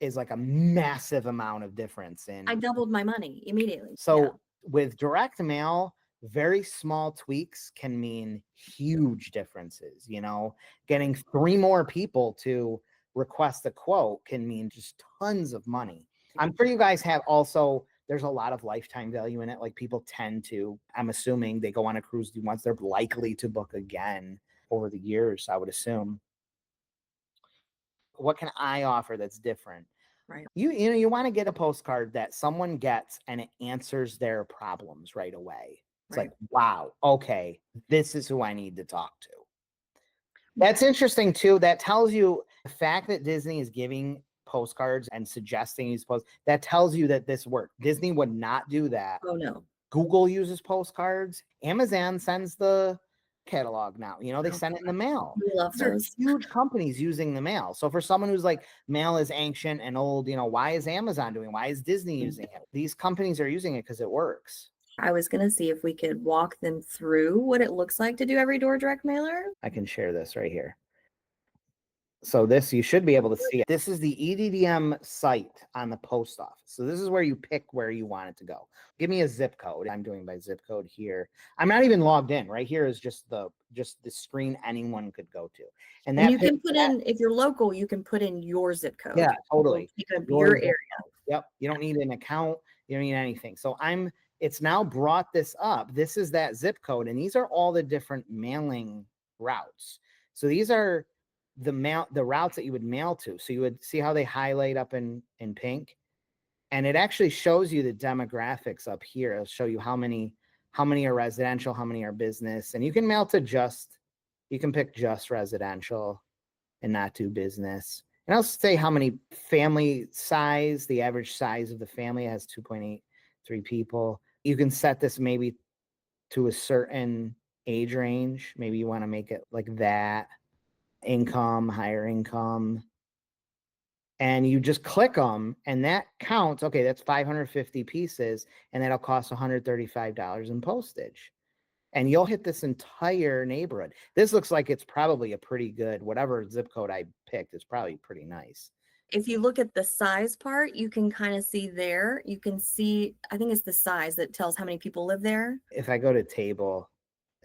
is like a massive amount of difference. I doubled my money immediately. So with direct mail, very small tweaks can mean huge differences. You know, getting 3 more people to request a quote can mean just tons of money. I'm sure you guys have also, there's a lot of lifetime value in it. Like, people tend to, I'm assuming they go on a cruise once, they're likely to book again over the years, I would assume. What can I offer that's different? Right. You want to get a postcard that someone gets and it answers their problems right away. It's Right. like, wow, okay, this is who I need to talk to. That's interesting too. That tells you the fact that Disney is giving postcards and suggesting these posts, that tells you that this worked. Disney would not do that. Oh no. Google uses postcards. Amazon sends the catalog now. They Oh, send it in the mail. we love These are those. huge companies using the mail. So for someone who's like, mail is ancient and old, why is Amazon doing it? Why is Disney using it? These companies are using it because it works. I was going to see if we could walk them through what it looks like to do every door direct mailer. I can share this right here. So this, you should be able to see it. This is the EDDM site on the post office. So this is where you pick where you want it to go. Give me a zip code. I'm doing by zip code here. I'm not even logged in. Right here is just the screen anyone could go to. And you can put in, if you're local, you can put in your zip code. Yeah, totally. Your area. Yep. You don't need an account. You don't need anything. So it's now brought this up. This is that zip code. And these are all the different mailing routes. So these are the routes that you would mail to. So you would see how they highlight up in pink, and it actually shows you the demographics up here. It'll show you how many are residential, how many are business, and you can mail to you can pick just residential and not do business. And I'll say how many family size, the average size of the family has 2.83 people. You can set this maybe to a certain age range. Maybe you want to make it like that. Income, higher income, and you just click them and that counts. Okay, that's 550 pieces and that'll cost $135 in postage, and you'll hit this entire neighborhood. This looks like it's probably a pretty good, whatever zip code I picked is probably pretty nice. If you look at the size part, you can kind of see there, you can see, I think it's the size that tells how many people live there. If I go to table,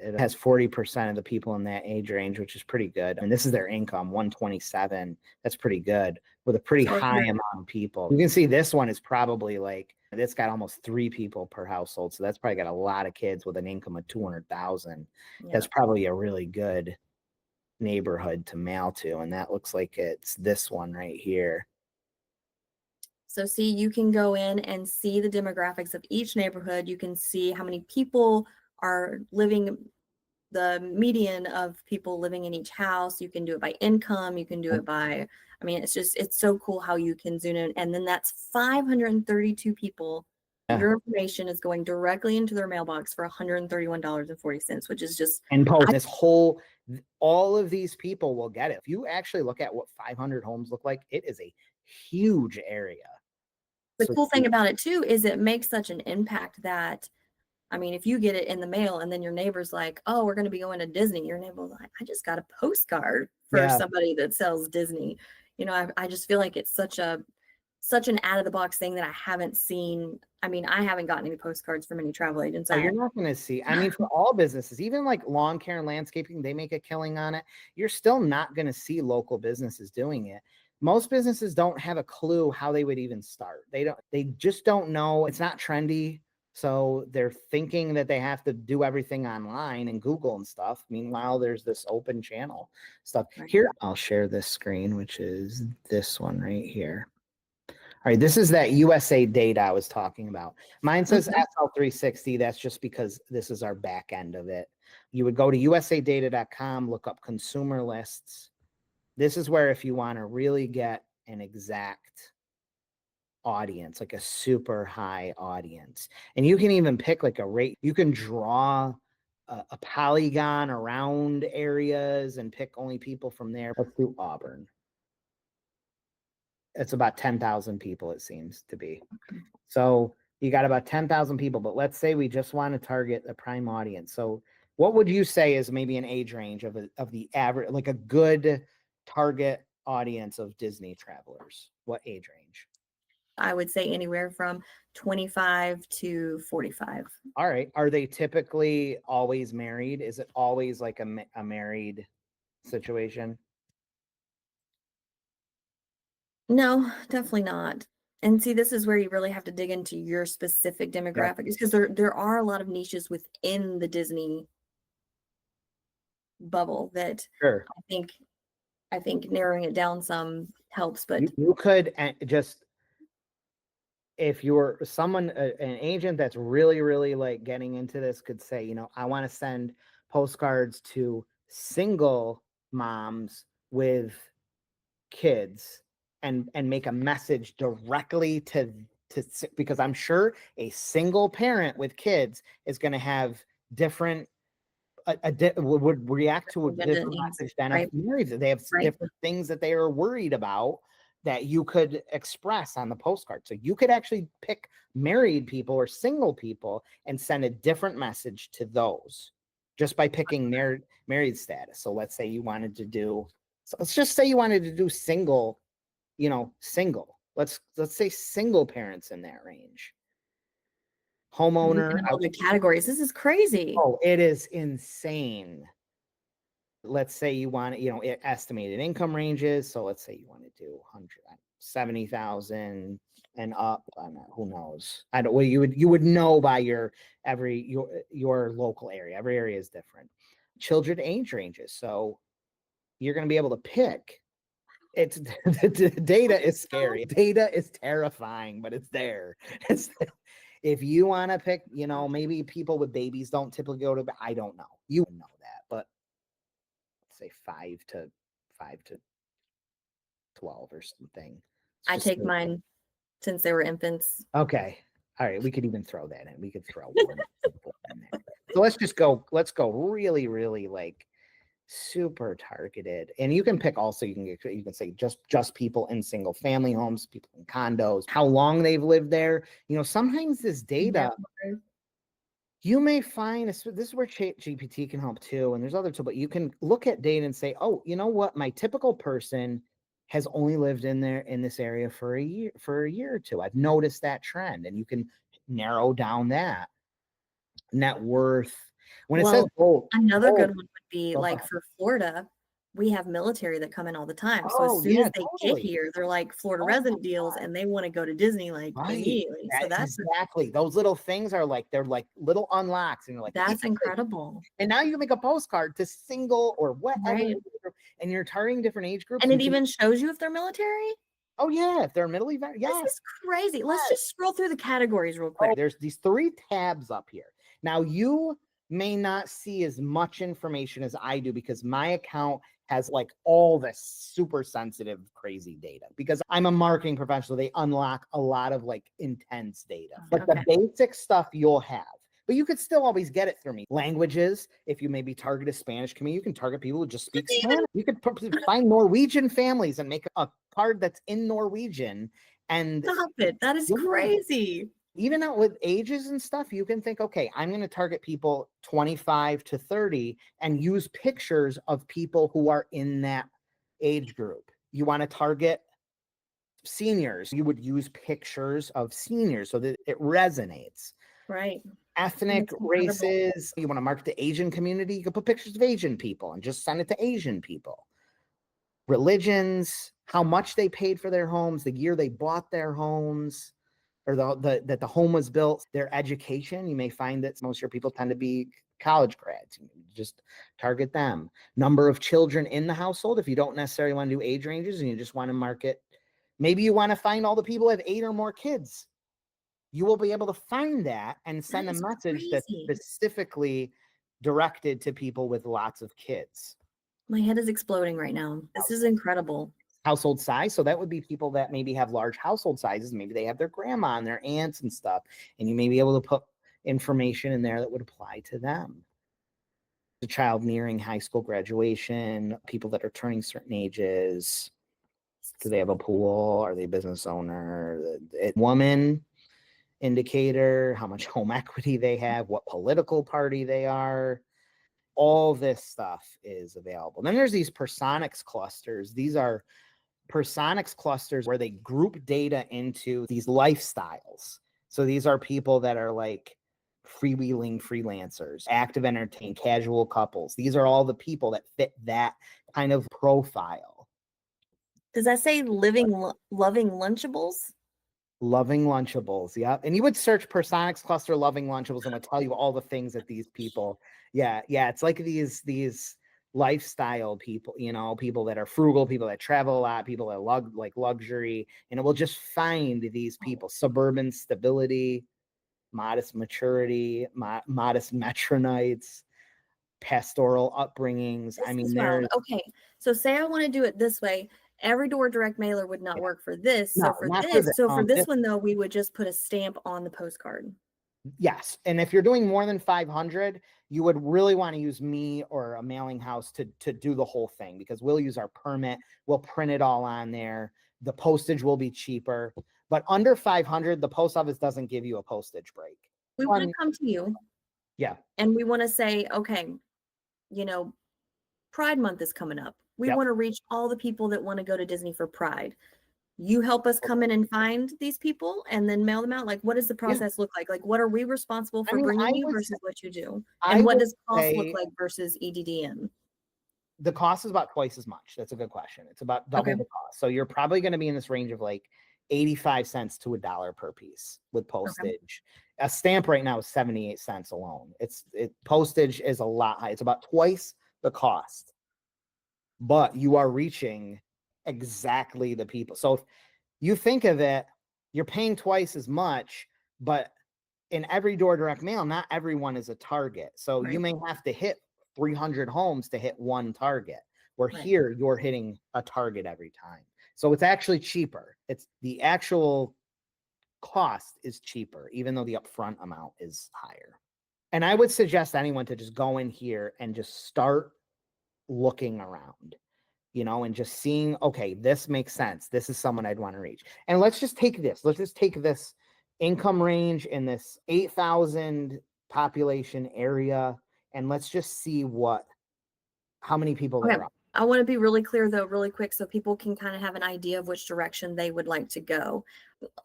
it has 40% of the people in that age range, which is pretty good. And this is their income, 127. That's pretty good with a pretty high amount of people. You can see this one is probably like, it's got almost 3 people per household. So that's probably got a lot of kids with an income of 200,000. Yeah. That's probably a really good neighborhood to mail to. And that looks like it's this one right here. So see, you can go in and see the demographics of each neighborhood. You can see how many people are living, the median of people living in each house. You can do it by income. You can do it by, I mean, it's so cool how you can zoom in. And then that's 532 people. Yeah. Your information is going directly into their mailbox for $131.40, which is just. And all of these people will get it. If you actually look at what 500 homes look like, it is a huge area. The cool thing about it too is it makes such an impact that, I mean, if you get it in the mail and then your neighbor's like, oh, we're going to be going to Disney. Your neighbor's like, I just got a postcard for somebody that sells Disney. I just feel like it's such an out of the box thing that I haven't seen. I mean, I haven't gotten any postcards from any travel agents. You're not going to see, I mean, for all businesses, even like lawn care and landscaping, they make a killing on it. You're still not going to see local businesses doing it. Most businesses don't have a clue how they would even start. They just don't know. It's not trendy. So they're thinking that they have to do everything online and Google and stuff. Meanwhile, there's this open channel stuff. Here, I'll share this screen, which is this one right here. All right, this is that USA data I was talking about. Mine says SL360. That's just because this is our back end of it. You would go to usadata.com, look up consumer lists. This is where if you want to really get an exact audience, like a super high audience, and you can even pick like a rate, you can draw a polygon around areas and pick only people from there. Let's do Auburn. It's about 10,000 people, it seems to be. So you got about 10,000 people, but let's say we just want to target the prime audience. So what would you say is maybe an age range of the average, like a good target audience of Disney travelers? What age range? I would say anywhere from 25 to 45. All right. Are they typically always married? Is it always like a married situation? No, definitely not. And see, this is where you really have to dig into your specific demographics, because there are a lot of niches within the Disney bubble that I think narrowing it down some helps, but You could just, if you're someone, an agent that's really, really like getting into this, could say, you know, I want to send postcards to single moms with kids and make a message directly to because I'm sure a single parent with kids is going to have different would react to a different message than right? a married. They have different things that they are worried about that you could express on the postcard. So you could actually pick married people or single people and send a different message to those just by picking married status. So let's say you wanted to do, so let's just say you wanted to do single, you know, single. Let's say single parents in that range. Homeowner. All the categories. This is crazy. Oh, it is insane. Let's say you want, you know, estimated income ranges. So let's say you want to do 170,000 and up. I don't know, who knows? I don't. Well, you would know by your local area. Every area is different. Children age ranges. So you're going to be able to pick. It's the data is scary. Data is terrifying, but it's there. If you want to pick, you know, maybe people with babies don't typically go to. I don't know. You know that, but say 5 to 12 or something. I take mine since they were infants. Okay. All right. We could even throw that in. We could throw one in there. So let's go really, really like super targeted. And you can pick also, you can say just people in single family homes, people in condos, how long they've lived there. You know, sometimes this data, you may find this is where GPT can help too. And there's other tools, but you can look at data and say, oh, you know what? My typical person has only lived in this area for a year or two. I've noticed that trend, and you can narrow down that net worth. When it says another good one would be like for Florida, we have military that come in all the time. So as soon as they get here, they're like Florida resident deals, and they want to go to Disney like immediately. So that's exactly, those little things are like, they're like little unlocks, and you're like, that's incredible. And now you can make a postcard to single or whatever, and you're targeting different age groups. And it even shows you if they're military. Oh yeah, if they're middle event. Yeah, this is crazy. Let's just scroll through the categories real quick. There's these 3 tabs up here. Now you may not see as much information as I do because my account has like all this super sensitive, crazy data. Because I'm a marketing professional, they unlock a lot of like intense data. But the basic stuff you'll have. But you could still always get it through me. Languages, if you maybe target a Spanish community, you can target people who just speak Spanish. You could find Norwegian families and make a card that's in Norwegian. And stop it. That is crazy. Even out with ages and stuff, you can think, okay, I'm going to target people 25 to 30 and use pictures of people who are in that age group. You want to target seniors, you would use pictures of seniors so that it resonates. Right. Ethnic races, you want to market the Asian community, you can put pictures of Asian people and just send it to Asian people. Religions, how much they paid for their homes, the year they bought their homes, or that the home was built, their education. You may find that most of your people tend to be college grads. You just target them. Number of children in the household. If you don't necessarily want to do age ranges and you just want to market, maybe you want to find all the people who have 8 or more kids. You will be able to find that and send a message that's specifically directed to people with lots of kids. My head is exploding right now. This is incredible. Household size. So that would be people that maybe have large household sizes. Maybe they have their grandma and their aunts and stuff. And you may be able to put information in there that would apply to them. The child nearing high school graduation, people that are turning certain ages. Do they have a pool? Are they a business owner? A woman indicator, how much home equity they have, what political party they are. All this stuff is available. Then there's these personics clusters. These are personics clusters where they group data into these lifestyles. So these are people that are like freewheeling freelancers, active entertain, casual couples. These are all the people that fit that kind of profile. Does that say loving Lunchables? Loving Lunchables, yeah. And you would search personics cluster loving Lunchables and it would tell you all the things that these people, yeah. It's like these lifestyle people, you know, people that are frugal, people that travel a lot, people that like luxury, and it will just find these people. Suburban stability, modest maturity, modest metronites, pastoral upbringings. This I mean, is wild. there's Okay. So say I want to do it this way. Every door direct mailer would not work for this. no, not for this. So for this one though, we would just put a stamp on the postcard. Yes. And if you're doing more than 500, you would really want to use me or a mailing house to do the whole thing, because we'll use our permit. We'll print it all on there. The postage will be cheaper. But under 500, the post office doesn't give you a postage break. We want to come to you. Yeah. And we want to say, okay, you know, Pride Month is coming up. We Yep. want to reach all the people that want to go to Disney for Pride. You help us come in and find these people and then mail them out. Like, what does the process look like? Like, what are we responsible for bringing you versus what you do? And what does cost look like versus EDDM? The cost is about twice as much. That's a good question. It's about double the cost. So you're probably going to be in this range of like 85 cents to $1 per piece with postage. A stamp right now is 78 cents alone. Postage is a lot high. It's about twice the cost, but you are reaching exactly the people. So if you think of it, you're paying twice as much, but in every door direct mail, not everyone is a target. So you may have to hit 300 homes to hit one target, where here you're hitting a target every time. So it's actually cheaper. It's the actual cost is cheaper, even though the upfront amount is higher. And I would suggest anyone to just go in here and just start looking around, you know, and just seeing, okay, this makes sense. This is someone I'd want to reach. And let's just take this income range in this 8,000 population area, and let's just see how many people there are. I want to be really clear though, really quick, so people can kind of have an idea of which direction they would like to go.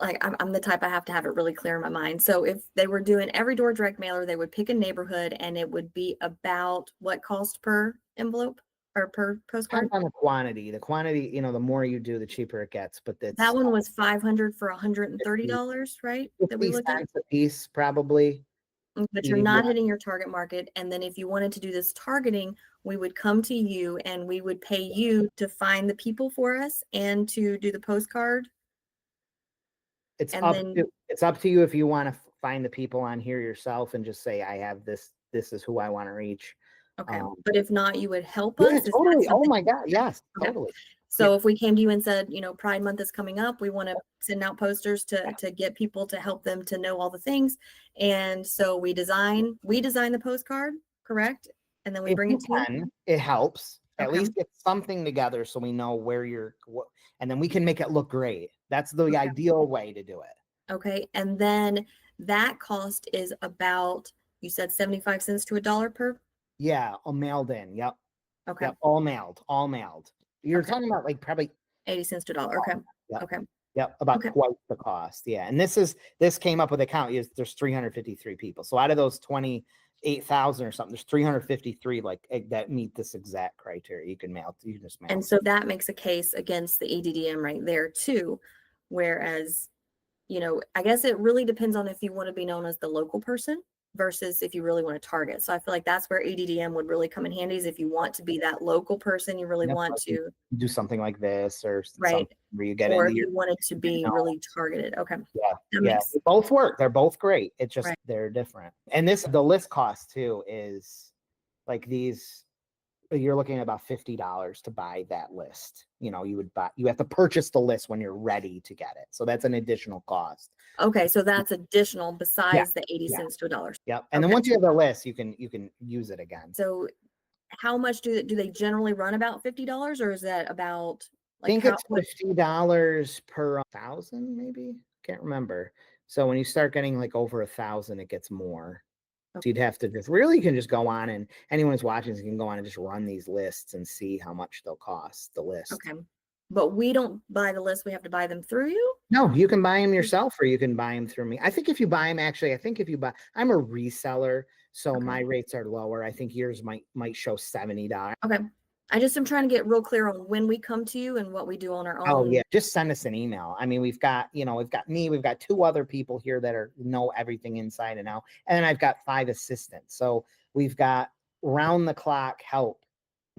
Like I'm the type, I have to have it really clear in my mind. So if they were doing every door direct mailer, they would pick a neighborhood, and it would be about what cost per envelope or per postcard? Depends on the quantity. The quantity, you know, the more you do, the cheaper it gets. But that one was $500 for $130, right? That we 50 looked at cents a piece, probably. But you're not hitting your target market. And then if you wanted to do this targeting, we would come to you and we would pay you to find the people for us and to do the postcard. It's up to you if you want to find the people on here yourself and just say, I have this is who I want to reach. Okay. But if not, you would help us. Totally. Oh my God. Yes, totally. So if we came to you and said, you know, Pride Month is coming up, we want to send out posters to get people to help them to know all the things. And so we design the postcard, correct? And then we bring it to you. It helps. At least get something together so we know and then we can make it look great. That's the ideal way to do it. Okay. And then that cost is about, you said 75 cents to $1 per? Yeah, all mailed in. Yep. Okay. Yep, all mailed. You're talking about like probably 80 cents to $1. Okay. Yep. Okay. Yep, about twice the cost. Yeah. And this came up with a count. There's 353 people. So out of those 28,000 or something, there's 353 that meet this exact criteria. You can just mail. And so that makes a case against the EDDM right there too. Whereas, you know, I guess it really depends on if you want to be known as the local person versus if you really want to target. So I feel like that's where EDDM would really come in handy, is if you want to be that local person, you really want to do something like this or something where you get or if you wanted to be really targeted. Okay. Yeah. They both work. They're both great. It's just they're different. And the list cost too is like you're looking at about $50 to buy that list. You know, you have to purchase the list when you're ready to get it. So that's an additional cost. Okay. So that's additional besides the 80 cents to $1. Yep. And then once you have the list, you can use it again. So how much do they generally run? About $50, or is that about I think it's $50 per 1,000, maybe. Can't remember. So when you start getting like over 1,000, it gets more. So you'd have to you can just go on, and anyone who's watching can go on and just run these lists and see how much they'll cost, the list. Okay. But we don't buy the list. We have to buy them through you? No, you can buy them yourself, or you can buy them through me. I think if you buy them, I'm a reseller, so my rates are lower. I think yours might show $70. Okay. I just am trying to get real clear on when we come to you and what we do on our own. Oh yeah, just send us an email. I mean, we've got me, we've got 2 other people here that know everything inside and out, and then I've got 5 assistants. So we've got round the clock help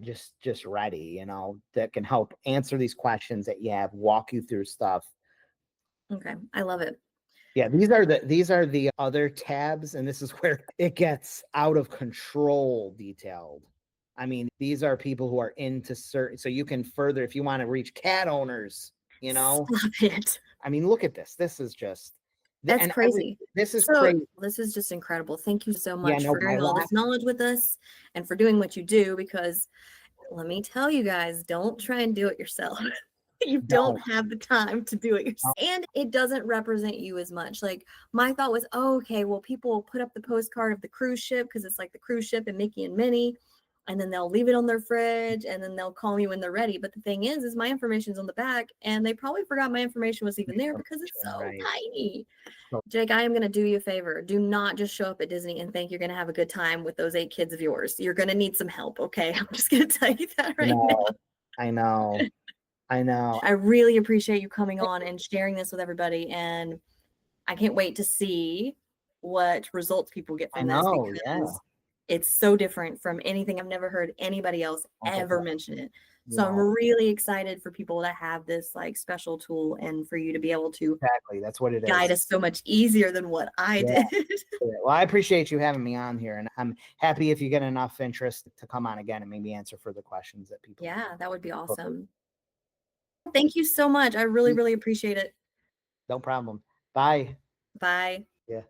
just ready, you know, that can help answer these questions that you have, walk you through stuff. Okay. I love it. Yeah, these are the other tabs, and this is where it gets out of control detailed. I mean, these are people who are into certain, so you can further, if you want to reach cat owners, you know. Stop it. I mean, look at this. This is just That's crazy. this is So crazy. this is just incredible. Thank you so Yeah, much no, for sharing all this knowledge with us and for doing what you do, because let me tell you guys, don't try and do it yourself. You don't have the time to do it yourself. And it doesn't represent you as much. Like my thought was, oh, okay, well, people will put up the postcard of the cruise ship because it's like the cruise ship and Mickey and Minnie, and then they'll leave it on their fridge and then they'll call me when they're ready. But the thing is my information's on the back, and they probably forgot my information was even there because it's so tiny. Jake, I am going to do you a favor. Do not just show up at Disney and think you're going to have a good time with those 8 kids of yours. You're going to need some help. Okay. I'm just going to tell you that right now. I know. I really appreciate you coming on and sharing this with everybody. And I can't wait to see what results people get from this, because it's so different from anything. I've never heard anybody else ever mention it. So I'm really excited for people to have this like special tool, and for you to be able to that's what it is. Guide us so much easier than what I did. Well, I appreciate you having me on here, and I'm happy if you get enough interest to come on again and maybe answer further questions that people. Yeah, that would be awesome. Thank you so much. I really, really appreciate it. No problem. Bye. Bye. Yeah.